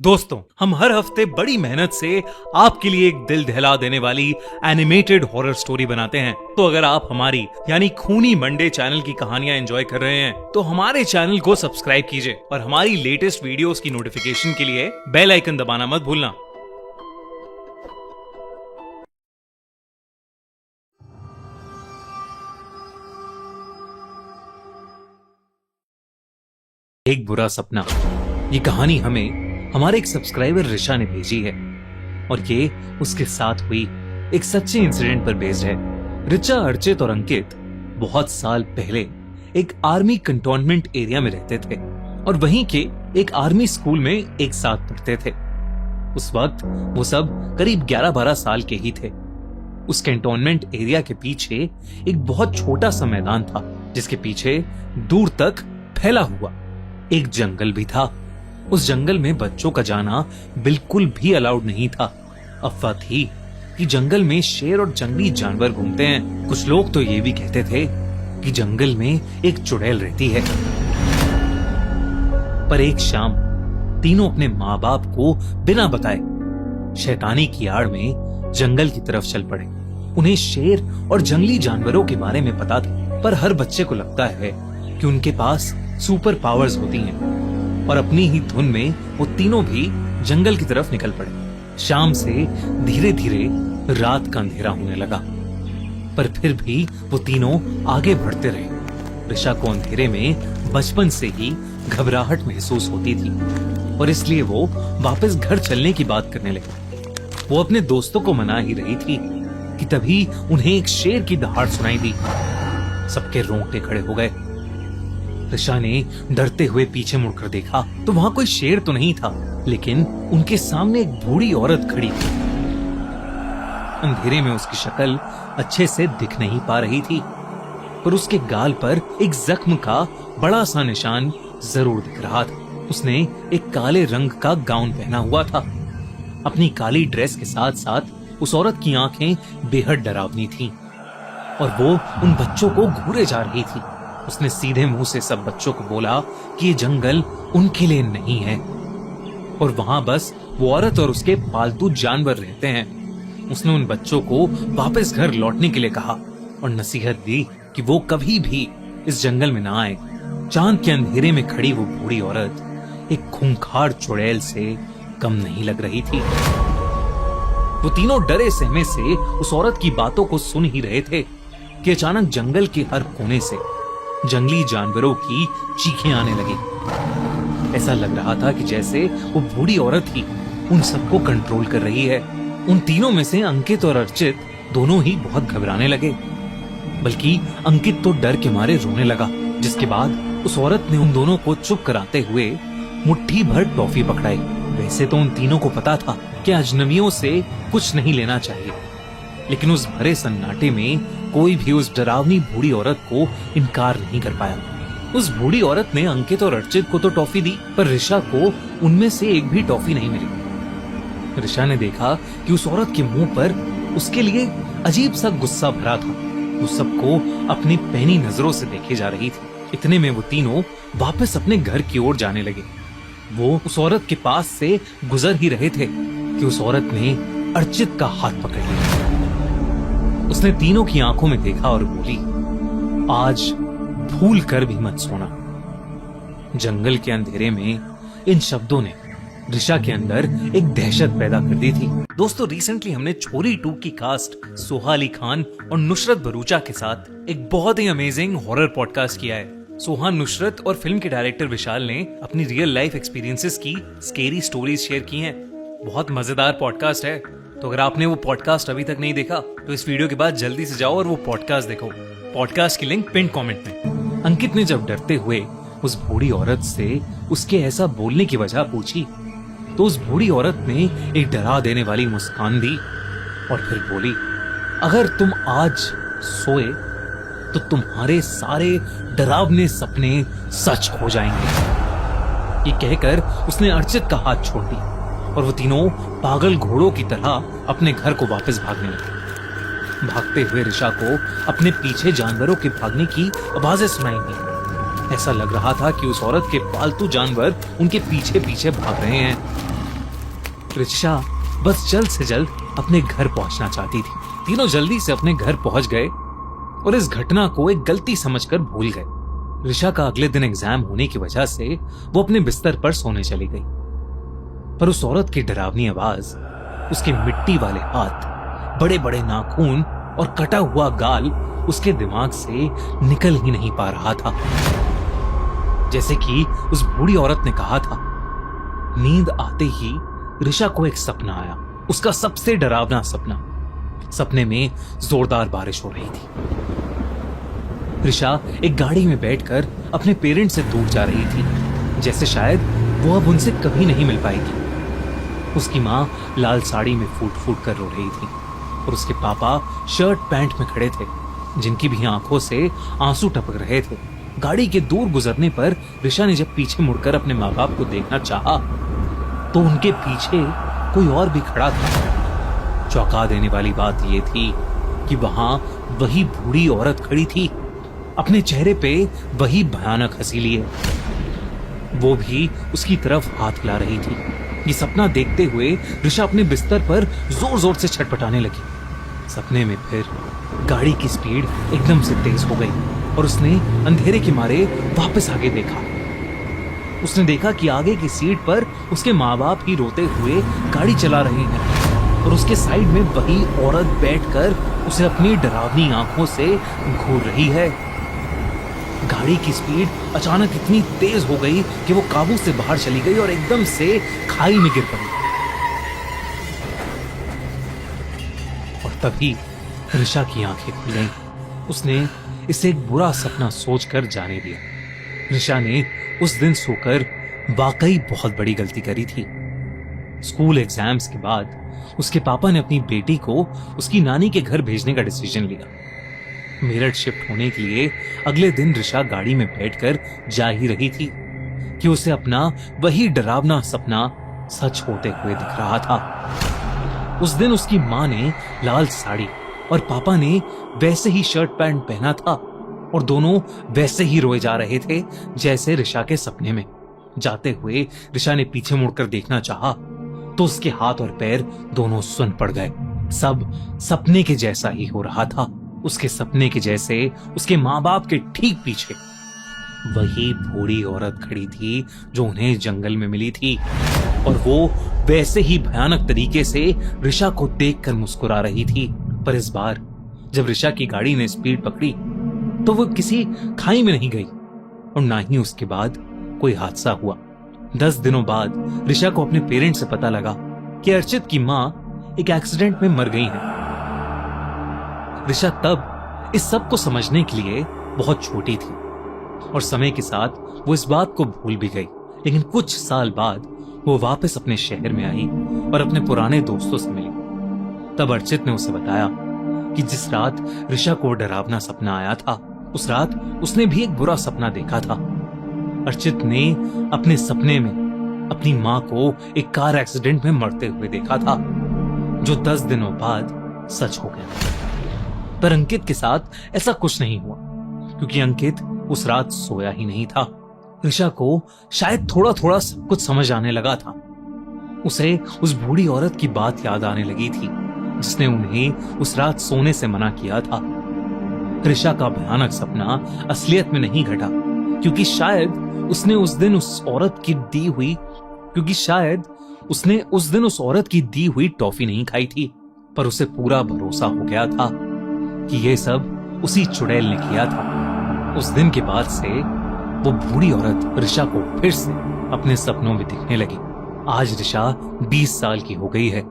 दोस्तों, हम हर हफ्ते बड़ी मेहनत से आपके लिए एक दिल दहला देने वाली एनिमेटेड हॉरर स्टोरी बनाते हैं। तो अगर आप हमारी यानी खूनी मंडे चैनल की कहानियां एंजॉय कर रहे हैं तो हमारे चैनल को सब्सक्राइब कीजिए और हमारी लेटेस्ट वीडियोस की नोटिफिकेशन के लिए बेल आइकन दबाना मत भूलना। एक बुरा सपना, ये कहानी हमें हमारे एक सब्सक्राइबर ऋषा ने भेजी है और ये उसके साथ हुई एक सच्चे इंसिडेंट पर बेस्ड है। ऋचा, अर्चित और अंकित बहुत साल पहले एक आर्मी कंटोनमेंट एरिया में रहते थे और वहीं के एक आर्मी स्कूल में एक साथ पढ़ते थे। उस वक्त वो सब करीब 11-12 साल के ही थे। उस कैंटोनमेंट एरिया के पीछे एक बहुत छोटा सा मैदान था जिसके पीछे दूर तक फैला हुआ एक जंगल भी था। उस जंगल में बच्चों का जाना बिल्कुल भी अलाउड नहीं था। अफवाह थी कि जंगल में शेर और जंगली जानवर घूमते हैं। कुछ लोग तो ये भी कहते थे कि जंगल में एक चुड़ैल रहती है। पर एक शाम तीनों अपने माँ बाप को बिना बताए शैतानी की आड़ में जंगल की तरफ चल पड़े। उन्हें शेर और जंगली जानवरों के बारे में पता था, पर हर बच्चे को लगता है कि उनके पास सुपर पावर्स होती हैं और अपनी ही धुन में वो तीनों भी जंगल की तरफ निकल पड़े। शाम से धीरे धीरे रात का अंधेरा होने लगा, पर फिर भी वो तीनों आगे बढ़ते रहे। ऋषा को अंधेरे में बचपन से ही घबराहट महसूस होती थी और इसलिए वो वापस घर चलने की बात करने लगी। वो अपने दोस्तों को मना ही रही थी कि तभी उन्हें एक शेर की दहाड़ सुनाई दी। सबके रोंगटे खड़े हो गए। ऋषा ने डरते हुए पीछे मुड़कर देखा तो वहां कोई शेर तो नहीं था, लेकिन उनके सामने एक बूढ़ी औरत खड़ी थी। अंधेरे में उसकी शक्ल अच्छे से दिख नहीं पा रही थी, पर उसके गाल पर एक जख्म का बड़ा सा निशान जरूर दिख रहा था। उसने एक काले रंग का गाउन पहना हुआ था। अपनी काली ड्रेस के साथ साथ उस औरत की आंखें बेहद डरावनी थीं और वो उन बच्चों को घूरे जा रही थी। उसने सीधे मुंह से सब बच्चों को बोला कि ये जंगल उनके लिए नहीं है और वहां बस वो औरत और उसके पालतू जानवर रहते हैं। उसने उन बच्चों को वापस घर लौटने के लिए कहा और नसीहत दी कि वो कभी भी इस जंगल में ना आए। चांद के अंधेरे में खड़ी वो बूढ़ी औरत एक खूंखार चुड़ैल से कम नहीं लग रही थी। वो तीनों डरे सहमे से उस औरत की बातों को सुन ही रहे थे कि अचानक जंगल के हर कोने से जंगली जानवरों की चीखें आने लगी। ऐसा लग रहा था कि जैसे वो बूढ़ी औरत ही उन सबको कंट्रोल कर रही है। उन तीनों में से अंकित और अर्चित दोनों ही बहुत घबराने लगे, बल्कि अंकित तो डर के मारे रोने लगा। जिसके बाद उस औरत ने उन दोनों को चुप कराते हुए मुट्ठी भर टॉफी पकड़ाई। वैसे तो उन तीनों को पता था कि अजनबियों से कुछ नहीं लेना चाहिए, लेकिन उस भरे सन्नाटे में कोई भी उस डरावनी बूढ़ी औरत को इनकार नहीं कर पाया। उस बूढ़ी औरत ने अंकित और अर्चित को तो टॉफी दी, पर ऋषा को उनमें से एक भी टॉफी नहीं मिली। ऋषा ने देखा कि उस औरत के मुंह पर उसके लिए अजीब सा गुस्सा भरा था। वो सबको अपनी पैनी नजरों से देखे जा रही थी। इतने में वो तीनों वापस अपने घर की ओर जाने लगे। वो उस औरत के पास से गुजर ही रहे थे कि उस औरत ने अर्चित का हाथ पकड़ लिया। उसने तीनों की आंखों में देखा और बोली, आज भूल कर भी मत सोना। जंगल के अंधेरे में इन शब्दों ने ऋषा के अंदर एक दहशत पैदा कर दी थी। दोस्तों, रिसेंटली हमने छोरी 2 की कास्ट सोहा अली खान और नुसरत भरूचा के साथ एक बहुत ही अमेजिंग हॉरर पॉडकास्ट किया है। सोहा, नुसरत और फिल्म के डायरेक्टर विशाल ने अपनी रियल लाइफ एक्सपीरियंसेस की स्केरी स्टोरीज शेयर की हैं। बहुत मजेदार पॉडकास्ट है। तो अगर आपने वो पॉडकास्ट अभी तक नहीं देखा तो इस वीडियो के बाद जल्दी से जाओ और वो पॉडकास्ट देखो। पॉडकास्ट की लिंक पिन कमेंट में। अंकित ने जब डरते हुए उस बूढ़ी औरत से उसके ऐसा बोलने की वजह पूछी तो उस बूढ़ी औरत ने एक डरा देने वाली मुस्कान दी और फिर बोली, अगर तुम आज सोए तो तुम्हारे सारे डरावने सपने सच हो जाएंगे। ये कहकर उसने अर्चित का हाथ छोड़ दिया और वो तीनों पागल घोड़ों की तरह अपने घर को वापस भागने लगे। भागते हुए ऋषा को अपने पीछे जानवरों के भागने की आवाजें सुनाई दी। ऐसा लग रहा था कि उस औरत के पालतू जानवर उनके पीछे पीछे भाग रहे हैं। रिचा बस जल्द से जल्द अपने घर पहुंचना चाहती थी। तीनों जल्दी से अपने घर पहुंच गए और इस घटना को एक गलती समझकर भूल गए। रिचा का अगले दिन एग्जाम होने की वजह से वो अपने बिस्तर पर सोने चली गई, पर उस औरत की डरावनी आवाज, उसके मिट्टी वाले हाथ, बड़े बड़े नाखून और कटा हुआ गाल उसके दिमाग से निकल ही नहीं पा रहा था। जैसे कि उस बूढ़ी औरत ने कहा था। नींद आते ही रिचा को एक सपना आया, उसका सबसे डरावना सपना। सपने में जोरदार बारिश हो रही थी। रिचा एक गाड़ी में बैठकर अपने पेरेंट्स से दूर जा रही थी, जैसे शायद वो अब उनसे कभी नहीं मिल पाएगी। उसकी माँ लाल साड़ी में फूट फूट कर रो रही थी और उसके पापा शर्ट पैंट में खड़े थे, जिनकी भी आंखों से आंसू टपक रहे थे। गाड़ी के दूर गुजरने पर रिचा ने जब पीछे मुड़कर अपने माँ बाप को देखना चाहा, तो उनके पीछे कोई और भी खड़ा था। चौंका देने वाली बात यह थी कि वहां वही बूढ़ी औरत खड़ी थी, अपने चेहरे पे वही भयानक हंसी लिए। वो भी उसकी तरफ हाथ हिला रही थी। ये सपना देखते हुए रिचा अपने बिस्तर पर जोर जोर से छटपटाने लगी। सपने में फिर गाड़ी की स्पीड एकदम से तेज हो गई और उसने अंधेरे के मारे वापस आगे देखा। उसने देखा कि आगे की सीट पर उसके माँ बाप ही रोते हुए गाड़ी चला रहे हैं और उसके साइड में वही औरत बैठकर उसे अपनी डरावनी आंखों से घूर रही है। गाड़ी की स्पीड अचानक इतनी तेज हो गई कि वो काबू से बाहर चली गई और एकदम से खाई में गिर पड़ी। और तभी रिचा की आंखें खुल गईं। उसने इसे एक बुरा सपना सोचकर जाने दिया। रिचा ने उस दिन सोकर वाकई बहुत बड़ी गलती करी थी। स्कूल एग्जाम्स के बाद उसके पापा ने अपनी बेटी को उसकी नानी के घर भेजने का डिसीजन लिया। मेरठ शिफ्ट होने के लिए अगले दिन रिचा गाड़ी में बैठकर जा ही रही थी कि उसे अपना वही डरावना सपना सच होते हुए दिख रहा था। उस दिन उसकी माँ ने लाल साड़ी और पापा ने वैसे ही शर्ट पैंट पहना था और दोनों वैसे ही रोए जा रहे थे जैसे रिचा के सपने में। जाते हुए रिचा ने पीछे मुड़कर देखना चाहा तो उसके हाथ और पैर दोनों सुन पड़ गए। सब सपने के जैसा ही हो रहा था। उसके सपने के जैसे उसके माँ बाप के ठीक पीछे वही बूढ़ी औरत खड़ी थी जो उन्हें जंगल में मिली थी और वो वैसे ही भयानक तरीके से रिचा को देखकर मुस्कुरा रही थी। पर इस बार जब रिचा की गाड़ी ने स्पीड पकड़ी तो वो किसी खाई में नहीं गई और ना ही उसके बाद कोई हादसा हुआ। 10 दिनों बाद रिचा को अपने पेरेंट्स से पता लगा कि अर्चित की माँ एक एक्सीडेंट में मर गई है। रिचा तब इस सब को समझने के लिए बहुत छोटी थी और समय के साथ वो इस बात को भूल भी गई। लेकिन कुछ साल बाद वो वापस अपने शहर में आई और अपने पुराने दोस्तों से मिली। तब अर्चित ने उसे बताया कि जिस रात रिचा को डरावना सपना आया था, उस रात उसने भी एक बुरा सपना देखा था। अर्चित ने अपने सपने में अपनी माँ को एक कार एक्सीडेंट में मरते हुए देखा था, जो 10 दिनों बाद सच हो गया। पर अंकित के साथ ऐसा कुछ नहीं हुआ, क्योंकि अंकित उस रात सोया ही नहीं था। रिचा को शायद थोड़ा थोड़ा सब कुछ समझ आने लगा था। उसे उस बूढ़ी औरत की बात याद आने लगी थी जिसने उन्हें उस रात सोने से मना किया था। रिचा का भयानक सपना असलियत में नहीं घटा, क्योंकि शायद उसने उस दिन उस औरत की दी हुई टॉफी नहीं खाई थी। पर उसे पूरा भरोसा हो गया था कि ये सब उसी चुड़ैल ने किया था। उस दिन के बाद से वो बूढ़ी औरत रिचा को फिर से अपने सपनों में दिखने लगी। आज रिचा 20 साल की हो गई है,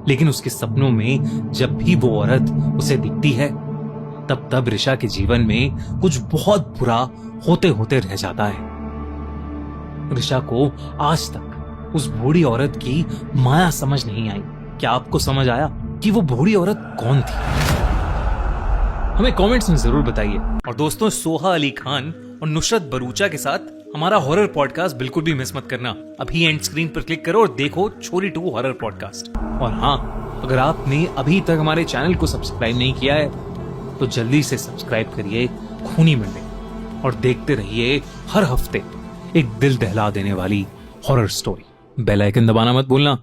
लेकिन उसके सपनों में जब भी वो औरत उसे दिखती है तब रिचा के जीवन में कुछ बहुत बुरा होते होते रह जाता है। रिचा को आज तक उस बूढ़ी औरत की माया समझ नहीं आई। क्या आपको समझ आया कि वो बूढ़ी औरत कौन थी? हमें कमेंट्स में जरूर बताइए। और दोस्तों, सोहा अली खान और नुसरत भरूचा के साथ हमारा हॉरर पॉडकास्ट बिल्कुल भी मिस मत करना। अभी एंड स्क्रीन पर क्लिक करो और देखो छोरी 2 हॉरर पॉडकास्ट। और हाँ, अगर आपने अभी तक हमारे चैनल को सब्सक्राइब नहीं किया है तो जल्दी से सब्सक्राइब करिए खूनी मंडे और देखते रहिए हर हफ्ते एक दिल दहला देने वाली हॉरर स्टोरी। बेल आइकन दबाना मत भूलना।